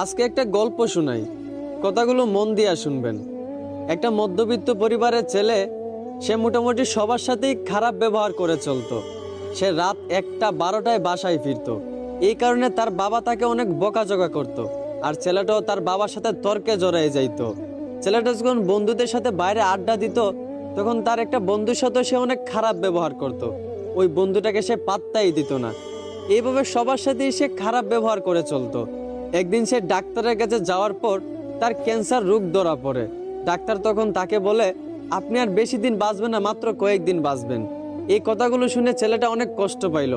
আজকে একটা গল্প শোনাই, কথাগুলো মন দিয়া শুনবেন। একটা মধ্যবিত্ত পরিবারের ছেলে, সে মোটামুটি সবার সাথেই খারাপ ব্যবহার করে চলতো। সে রাত 1টা 12টায় বাসায় ফিরতো। এই কারণে তার বাবা তাকে অনেক বকাঝকা করত। আর ছেলেটাও তার বাবার সাথে তর্কে জড়িয়ে যাইতো। ছেলেটা যখন বন্ধুদের সাথে বাইরে আড্ডা দিত, তখন তার একটা বন্ধুর সাথে সে অনেক খারাপ ব্যবহার করত। ওই বন্ধুটাকে সে পাত্তাই দিত না। এইভাবে সবার সাথেই সে খারাপ ব্যবহার করে চলতো। একদিন সে ডাক্তারের কাছে যাওয়ার পর তার ক্যান্সার রোগ ধরা পড়ে। ডাক্তার তখন তাকে বলে, আপনি আর বেশি দিন বাঁচবেন না, মাত্র কয়েকদিন বাঁচবেন। এই কথাগুলো শুনে ছেলেটা অনেক কষ্ট পাইল।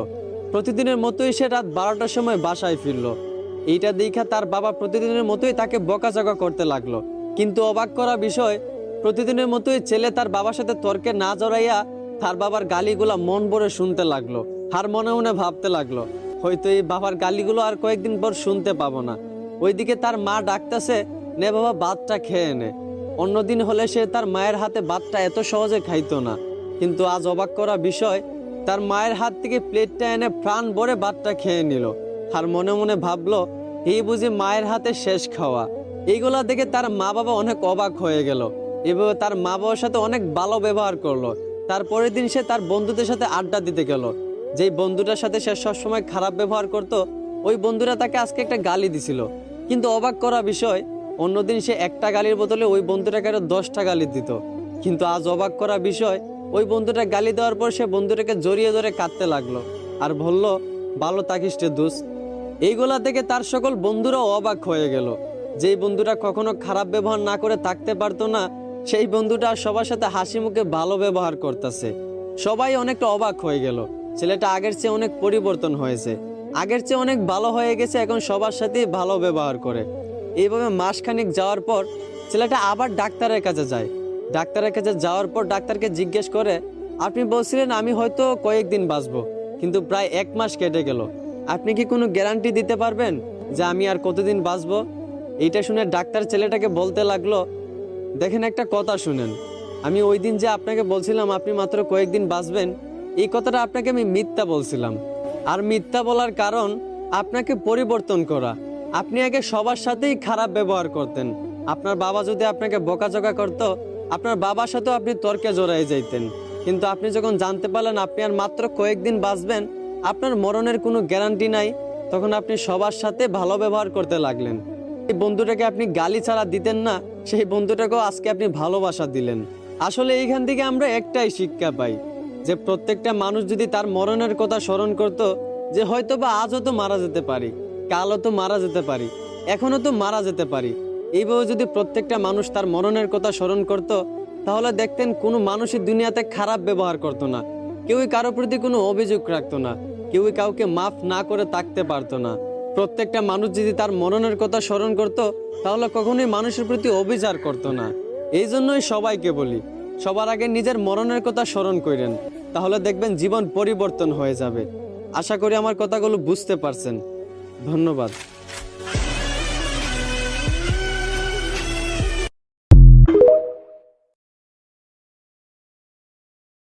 প্রতিদিনের মতোই সে রাত 12টার সময় বাসায় ফিরল। এইটা দেখা তার বাবা প্রতিদিনের মতোই তাকে বকাঝকা করতে লাগলো। কিন্তু অবাক করা বিষয়, প্রতিদিনের মতোই ছেলে তার বাবার সাথে তর্কে না জড়াইয়া তার বাবার গালিগুলা মন ভরে শুনতে লাগলো। আর মনে মনে ভাবতে লাগলো, হয়তো এই বাবার গালিগুলো আর কয়েকদিন পর শুনতে পাবো না। ওইদিকে তার মা ডাকতেছে, নে বাবা ভাতটা খেয়ে নে। অন্যদিন হলে সে তার মায়ের হাতে ভাতটা এত সহজে খাইতো না। কিন্তু আজ অবাক করা বিষয়, তার মায়ের হাত থেকে প্লেটটা এনে প্রাণ ভরে ভাতটা খেয়ে নিল। আর মনে মনে ভাবলো, এই বুঝি মায়ের হাতে শেষ খাওয়া। এইগুলা দেখে তার মা বাবা অনেক অবাক হয়ে গেল। এভাবে তার মা বাবার সাথে অনেক ভালো ব্যবহার করলো। তারপরের দিন সে তার বন্ধুদের সাথে আড্ডা দিতে গেল। যেই বন্ধুটার সাথে সে সবসময় খারাপ ব্যবহার করত, ওই বন্ধুরা তাকে আজকে একটা গালি দিছিল। কিন্তু অবাক করা বিষয়, অন্যদিন সে একটা গালির বদলে ওই বন্ধুটাকে আরো 10টা গালি দিত। কিন্তু আজ অবাক করা বিষয়, ওই বন্ধুটা গালি দেওয়ার পর সে বন্ধুটাকে জড়িয়ে ধরে কাঁদতে লাগলো আর বলল, ভালো থাকিস রে দোস্ত। এইগুলা থেকে তার সকল বন্ধুরাও অবাক হয়ে গেল। যেই বন্ধুটা কখনো খারাপ ব্যবহার না করে থাকতে পারতো না, সেই বন্ধুটা সবার সাথে হাসি মুখে ভালো ব্যবহার করতেছে। সবাই অনেকটা অবাক হয়ে গেল। ছেলেটা আগের চেয়ে অনেক পরিবর্তন হয়েছে, আগের চেয়ে অনেক ভালো হয়ে গেছে, এখন সবার সাথেই ভালো ব্যবহার করে। এইভাবে মাসখানিক যাওয়ার পর ছেলেটা আবার ডাক্তারের কাছে যায়। ডাক্তারের কাছে যাওয়ার পর ডাক্তারকে জিজ্ঞেস করে, আপনি বলছিলেন আমি হয়তো কয়েকদিন বাঁচবো, কিন্তু প্রায় 1 মাস কেটে গেল। আপনি কি কোনো গ্যারান্টি দিতে পারবেন যে আমি আর কতদিন বাঁচবো? এইটা শুনে ডাক্তার ছেলেটাকে বলতে লাগলো, দেখেন একটা কথা শুনেন, আমি ওই দিন যে আপনাকে বলছিলাম আপনি মাত্র কয়েকদিন বাঁচবেন, এই কথাটা আপনাকে আমি মিথ্যা বলছিলাম। আর মিথ্যা বলার কারণ আপনাকে পরিবর্তন করা। আপনি আগে সবার সাথেই খারাপ ব্যবহার করতেন। আপনার বাবা যদি আপনাকে বকাঝকা করত, আপনার বাবার সাথেও আপনি তর্কে জড়াই যাইতেন। কিন্তু আপনি যখন জানতে পারলেন আপনি আর মাত্র কয়েকদিন বাঁচবেন, আপনার মরণের কোনো গ্যারান্টি নাই, তখন আপনি সবার সাথে ভালো ব্যবহার করতে লাগলেন। এই বন্ধুটাকে আপনি গালি ছাড়া দিতেন না, সেই বন্ধুটাকেও আজকে আপনি ভালোবাসা দিলেন। আসলে এইখান থেকে আমরা একটাই শিক্ষা পাই, যে প্রত্যেকটা মানুষ যদি তার মরণের কথা স্মরণ করত, যে হয়তো বা আজও তো মারা যেতে পারি, কালও তো মারা যেতে পারি, এখনো তো মারা যেতে পারি, এইভাবে যদি প্রত্যেকটা মানুষ তার মরণের কথা স্মরণ করত, তাহলে দেখতেন কোনো মানুষই দুনিয়াতে খারাপ ব্যবহার করতো না, কেউই কারোর প্রতি কোনো অভিযোগ রাখতো না, কেউই কাউকে মাফ না করে থাকতে পারতো না। প্রত্যেকটা মানুষ যদি তার মরণের কথা স্মরণ করত, তাহলে কখনোই মানুষের প্রতি অবিচার করতো না। এই জন্যই সবাইকে বলি, সবার আগে নিজের মরণের কথা স্মরণ করেন, তাহলে দেখবেন জীবন পরিবর্তন হয়ে যাবে। আশা করি আমার কথাগুলো বুঝতে পারছেন। ধন্যবাদ।